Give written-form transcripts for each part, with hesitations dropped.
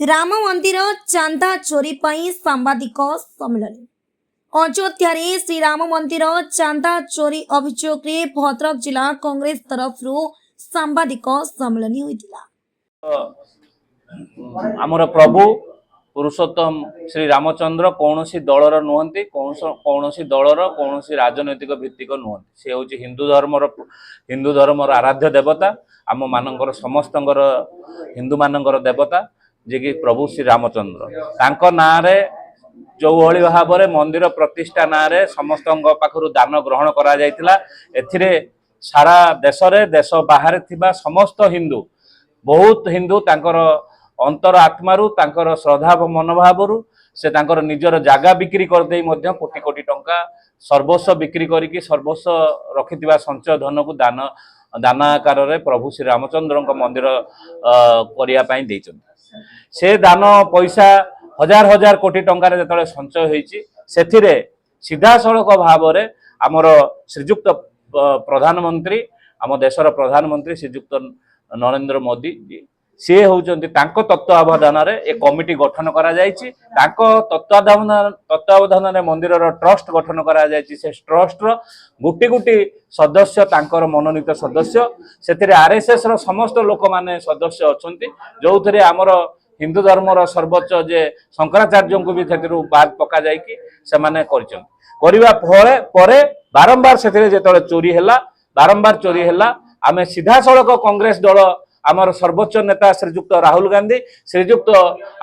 राम मंदिर चांदा चोरी पई सांबादिक सम्मेलन। अयोध्या श्रीराम मंदिर चांदा चोरी अभियोग भद्रक जिला कांग्रेस तरफ सांबादिक सम्मेलन होता। आमर प्रभु पुरुषोत्तम श्री रामचंद्र कौन सी दलर नुहति कौन सी दलर कौन सी राजनैतिक भित्तिक नुहति से हूँ हिंदू धर्मर आराध्य देवता आम मानकर समस्त हिंदू मानकर देवता जे कि प्रभु श्री रामचंद्र ना जो भली भाव में मंदिर प्रतिष्ठा ना समस्त पाखु दान ग्रहण करा जायतिला। एथिरे सारा देश रे देश बाहर थिबा समस्त हिंदू बहुत हिंदू तांकर अंतर आत्मारू तांकर श्रद्धा मनोभाव से तांकर निजर जागा बिक्री कर देई मध्य कोटी कोटी टंका सर्वस्व बिक्री करिकी सर्वस्व रखिथिबा संचय धन को दान आकार रे प्रभु श्री रामचंद्र मंदिर करिया पई देइछन। से दान पैसा हजार हजार कोटी टंकार जो संचय होइछि सेथिरे सीधा सड़क भाव में आमर श्रीजुक्त प्रधानमंत्री आम देशर प्रधानमंत्री श्रीजुक्त नरेंद्र मोदी जी सी होउचंती तांको तत्वावधान रे एक कमिटी गठन करा जायछि। तांको तत्वावधान रे मंदिर ट्रस्ट गठन करा जायछि। से ट्रस्ट रो गुटी गुटी सदस्य तांकर मनोनीत सदस्य सेथिरे आरएसएस रो समस्त लोक माने सदस्य अछंती जो थरे आमर हिंदू धर्मर सर्वोच्च जे शंकराचार्य को भी सेथिरु बाद पका जायकि से माने करछन करिवा परे बारंबार सेथिरे जेतले चोरी हैला बारंबार चोरी हैला आमे सीधा सड़क कांग्रेस दल आमर सर्वोच्च नेता श्रीजुक्त राहुल गांधी श्रीजुक्त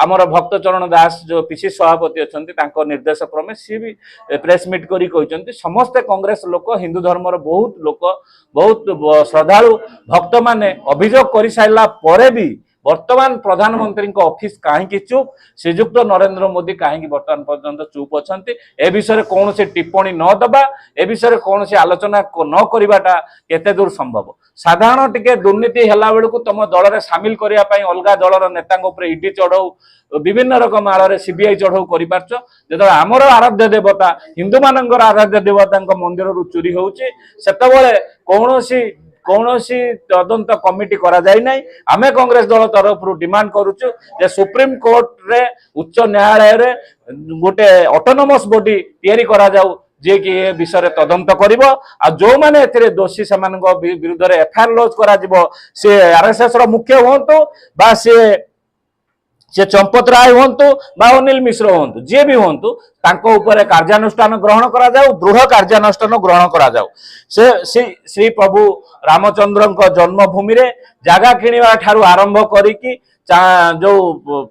आमर भक्तचरण दास जो पीसी सभापति अच्छा निर्देश क्रमे सी भी प्रेस मीट करी कहते समस्ते कांग्रेस लोक हिंदू धर्मर बहुत लोक बहुत श्रद्धालु भक्त माने अभियोग कर सारा पर भी वर्तमान प्रधानमंत्री ऑफिस कहीं चुप श्रीजुक्त नरेंद्र मोदी कहीं वर्तमान पर्यंत चुप अच्छा ए विषय कौन से टिप्पणी न दबा ए विषय कौन से आलोचना न करवाटा केते दूर संभव। साधारण टिके दुर्नीति हैला बेलू तुम दल में सामिल करने अलग दलर नेता ईडी चढ़ऊ विभिन्न रकम आड़ सीबीआई चढ़ऊ कर जो आमर आराध्य देवता हिंदू मानकर आराध्य देवता मंदिर चोरी होउची सेतबेले कौनसी तदंत कमिटी करा जाय नै। आमे कांग्रेस दल तरफ डिमांड करूचु जे सुप्रीम कोर्ट रे उच्च न्यायालय रे गोटे ऑटोनोमस बॉडी तैयारी करा जाऊ जे कि ए विषय तदंत करिवो आ जो माने एथिरे दोषी सेमानक विरुद्ध रे एफआईआर लॉन्च करा जिवो से आरएसएस रो मुख्य होंतु बा से चंपत राय होंतु बा अनिल मिश्र होंतु जे भी होंतु तांको ऊपर कार्यानुष्ठान ग्रहण करा जाऊ दृढ़ कार्यानुष्ठान ग्रहण करा जाऊ। से श्री प्रभु रामचंद्र जन्मभूमि रे जागा किनिबा ठारू आरंभ करिकी जो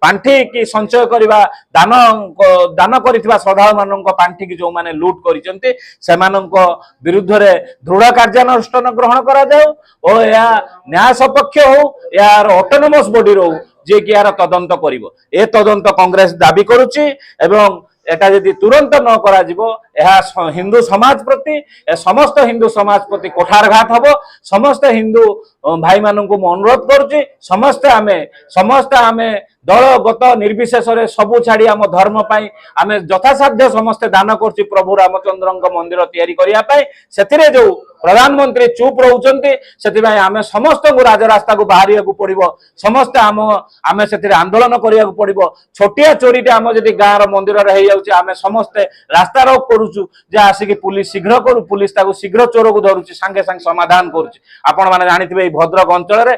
पांठी की संचय करवा दान करिथिबा श्रद्धालु मानक पांठी की जो माने लूट करिसंते सेमानक विरुद्ध रे दृढ़ कार्यानुष्ठान ग्रहण करा जाऊ और या न्याय सपक्ष हो यार ऑटोनोमस बॉडी रो जे कि यार तदंत करिवो ए तदंत कांग्रेस दाबी करूची एवं एटा यदि तुरंत न करा जिवो एहा हिंदू समाज प्रति समस्त हिंदू समाज प्रति कोठारघात हबो। समस्त हिंदू भाई मानन को अनुरोध करूची समस्त आमे दलगत निर्विशेष रे सबु छाड़ी आम धर्म पाई आमे यथासाध्य समस्ते दान करछि प्रभु रामचंद्र मंदिर तैयारी करिया पाई सेथिरे जो प्रधानमंत्री चुप रहउचंती सेथिबाई आमे समस्त को राजरास्ता को बाहरिया को पड़िबो समस्त आमे सेथिरे आंदोलन करिया को पड़िबो। छोटिया चोरीटे आम जदि गाँव रो मंदिर रे हेइ जाउछि आमे समस्ते रास्ता रोक करूछु जे आसिकी पुलिस शीघ्र करू पुलिस ताको शीघ्र चोर को धरुछि संगे संग समाधान करूछि। आपण माने जानिथिबे भद्रक अंचल रे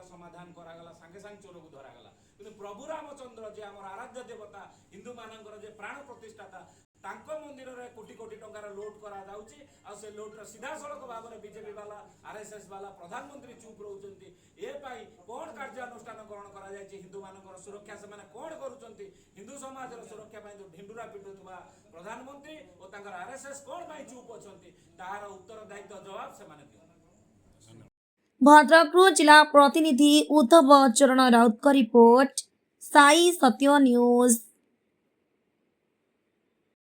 समाधान करागला संगे संग चोर को धरागला किंतु प्रभु रामचंद्र जे हमर आराध्य देवता हिंदू मानकर जे प्राण प्रतिष्ठाता तांको मंदिर रे कोटी कोटी टंकार लूट करा जाउची आ से लूट रा सीधा सड़क भाव में बीजेपी वाला आरएसएस वाला प्रधानमंत्री चुप रहउचंती ए पाई कोन कार्यानुष्ठान ग्रहण करा जायछि हिंदू मानकर सुरक्षा से माने कोन करूचंती हिंदू समाज रो सुरक्षा पाई जो ढिंडुरा पिटुथबा प्रधानमंत्री ओ तांकर आरएसएस कोन पाई चुप अछंती तार उत्तरदायित्व जवाब से माने दियो। भद्रक जिला प्रतिनिधि उद्धव चरण राउत का रिपोर्ट साई सत्य न्यूज।